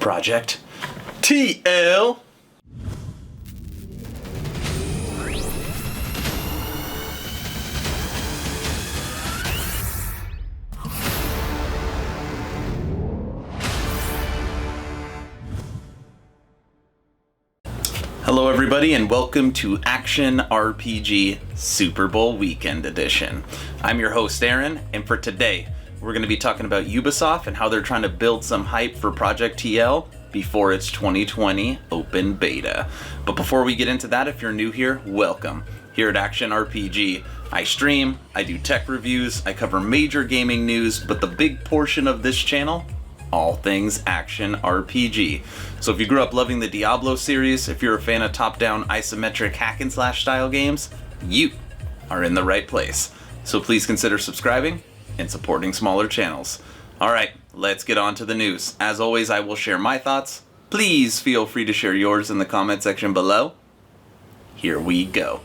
Project TL. Hello everybody and welcome to Action RPG Super Bowl Weekend Edition. I'm your host Aaron, and for today we're going to be talking about Ubisoft and how they're trying to build some hype for Project TL before its 2020 open beta. But before we get into that, if you're new here, welcome. Here at Action RPG, I stream, I do tech reviews, I cover major gaming news, but the big portion of this channel, all things action RPG. So if you grew up loving the Diablo series, if you're a fan of top-down isometric hack and slash style games, you are in the right place. So please consider subscribing and supporting smaller channels. Alright, let's get on to the news. As always, I will share my thoughts. Please feel free to share yours in the comment section below. Here we go.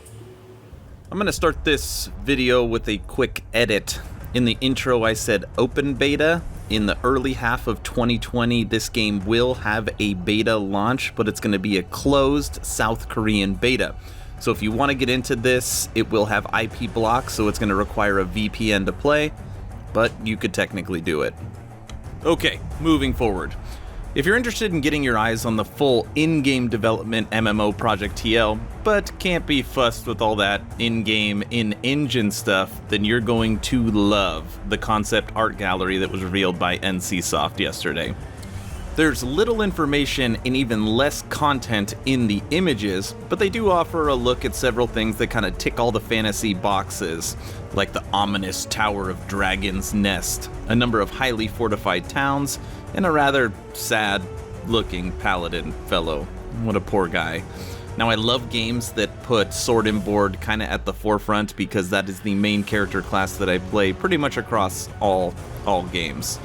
I'm going to start this video with a quick edit. In the intro I said open beta. In the early half of 2020, this game will have a beta launch, but it's going to be a closed South Korean beta. So if you want to get into this, it will have IP blocks, so it's going to require a VPN to play, but you could technically do it. Okay, moving forward. If you're interested in getting your eyes on the full in-game development MMO Project TL, but can't be fussed with all that in-game, in-engine stuff, then you're going to love the concept art gallery that was revealed by NCSoft yesterday. There's little information and even less content in the images, but they do offer a look at several things that kind of tick all the fantasy boxes, like the ominous Tower of Dragon's Nest, a number of highly fortified towns, and a rather sad-looking paladin fellow. What a poor guy. Now, I love games that put Sword and Board kind of at the forefront because that is the main character class that I play pretty much across all games.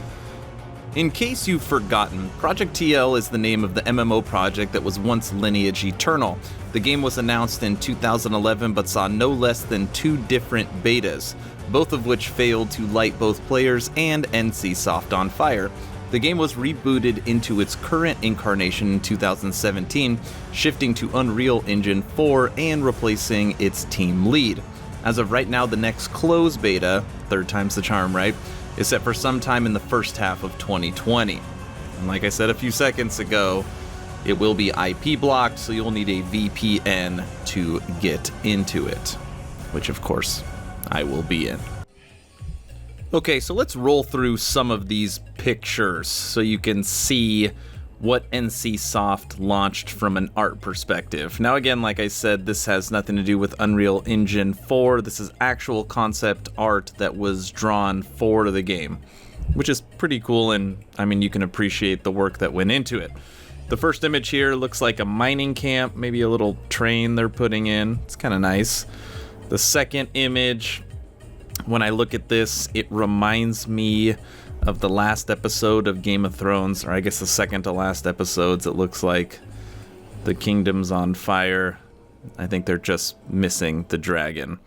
In case you've forgotten, Project TL is the name of the MMO project that was once Lineage Eternal. The game was announced in 2011 but saw no less than 2 different betas, both of which failed to light both players and NCSoft on fire. The game was rebooted into its current incarnation in 2017, shifting to Unreal Engine 4 and replacing its team lead. As of right now, the next closed beta, third time's the charm, right, is set for sometime in the first half of 2020. And like I said a few seconds ago, it will be IP blocked, so you'll need a VPN to get into it, which of course I will be in. Okay, so let's roll through some of these pictures so you can see what NCSoft launched from an art perspective. Now again, like I said, this has nothing to do with Unreal Engine 4. This is actual concept art that was drawn for the game, which is pretty cool, and I mean, you can appreciate the work that went into it. The first image here looks like a mining camp, maybe a little train they're putting in. It's kind of nice. The second image, when I look at this, it reminds me of the last episode of Game of Thrones, or I guess the second to last episodes. It looks like the kingdom's on fire. I think they're just missing the dragon.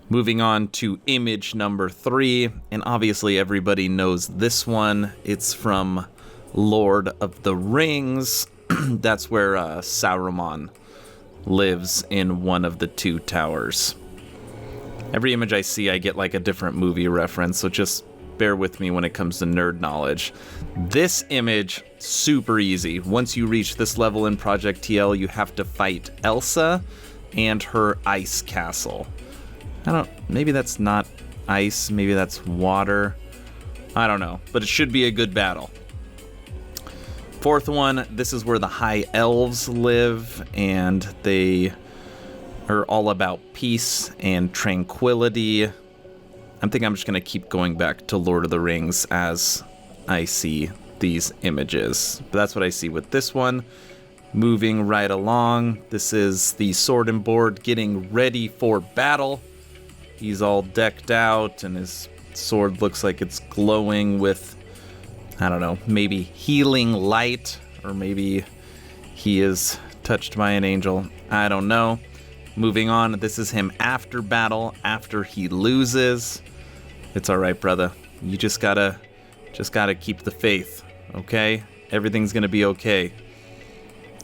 Moving on to image number 3, and obviously everybody knows this one. It's from Lord of the Rings. That's where Saruman lives in one of the 2 towers. Every image I see, I get like a different movie reference, so just bear with me when it comes to nerd knowledge. This image, super easy. Once you reach this level in Project TL, you have to fight Elsa and her ice castle. Maybe that's not ice, maybe that's water. I don't know, but it should be a good battle. Fourth one, this is where the High Elves live, and they are all about peace and tranquility. I think I'm just going to keep going back to Lord of the Rings as I see these images. But that's what I see with this one. Moving right along, this is the Sword and Board getting ready for battle. He's all decked out, and his sword looks like it's glowing with, I don't know, maybe healing light, or maybe he is touched by an angel. I don't know. Moving on, this is him after battle, after he loses. It's all right, brother. You just gotta keep the faith, okay? Everything's gonna be okay.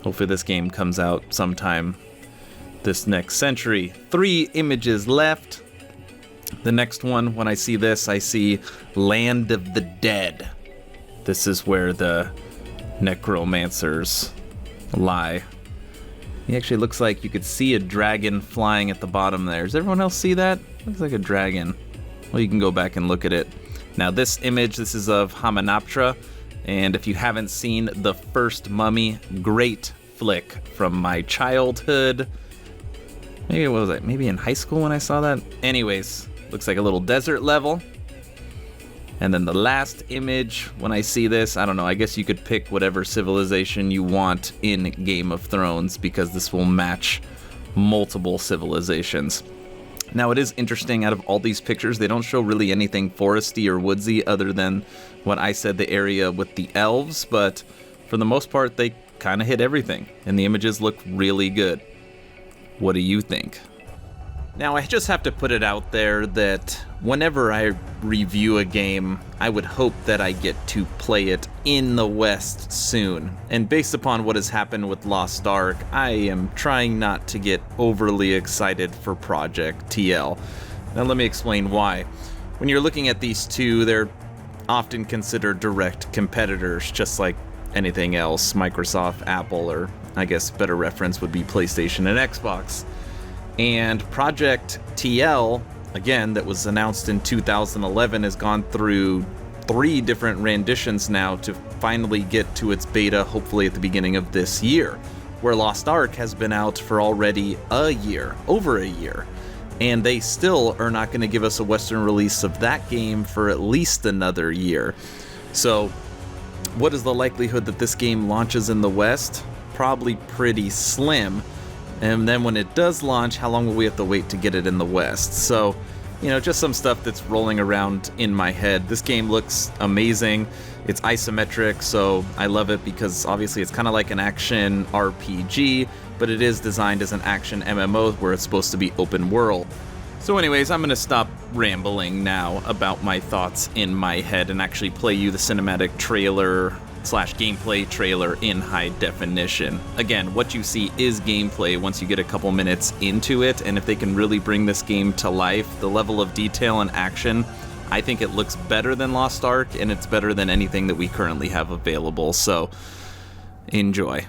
Hopefully this game comes out sometime this next century. 3 images left. The next one, when I see this, I see Land of the Dead. This is where the necromancers lie. He actually looks like you could see a dragon flying at the bottom there. Does everyone else see that? Looks like a dragon. Well, you can go back and look at it. Now this image, this is of Hamunaptra, and if you haven't seen The First Mummy, great flick from my childhood. Maybe what was it? Maybe in high school when I saw that? Anyways, looks like a little desert level. And then the last image, when I see this, I don't know, I guess you could pick whatever civilization you want in Game of Thrones because this will match multiple civilizations. Now it is interesting, out of all these pictures, they don't show really anything foresty or woodsy other than what I said, the area with the elves, but for the most part, they kind of hit everything, and the images look really good. What do you think? Now, I just have to put it out there that whenever I review a game, I would hope that I get to play it in the West soon. And based upon what has happened with Lost Ark, I am trying not to get overly excited for Project TL. Now, let me explain why. When you're looking at these two, they're often considered direct competitors, just like anything else, Microsoft, Apple, or I guess better reference would be PlayStation and Xbox. And Project TL, again, that was announced in 2011, has gone through 3 different renditions now to finally get to its beta, hopefully at the beginning of this year, where Lost Ark has been out for already a year, over a year, and they still are not going to give us a Western release of that game for at least another year. So, what is the likelihood that this game launches in the West? Probably pretty slim. And then when it does launch, how long will we have to wait to get it in the West? So, just some stuff that's rolling around in my head. This game looks amazing. It's isometric, so I love it because obviously it's kind of like an action RPG, but it is designed as an action MMO where it's supposed to be open world. So anyways, I'm going to stop rambling now about my thoughts in my head and actually play you the cinematic trailer / gameplay trailer in high definition. Again, what you see is gameplay once you get a couple minutes into it, and if they can really bring this game to life, the level of detail and action, I think it looks better than Lost Ark, and it's better than anything that we currently have available, so enjoy.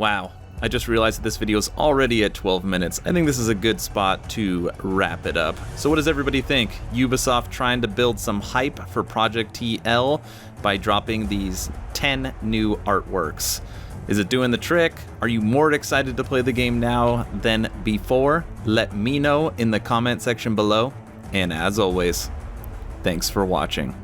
Wow, I just realized that this video is already at 12 minutes. I think this is a good spot to wrap it up. So what does everybody think? Ubisoft trying to build some hype for Project TL by dropping these 10 new artworks. Is it doing the trick? Are you more excited to play the game now than before? Let me know in the comment section below. And as always, thanks for watching.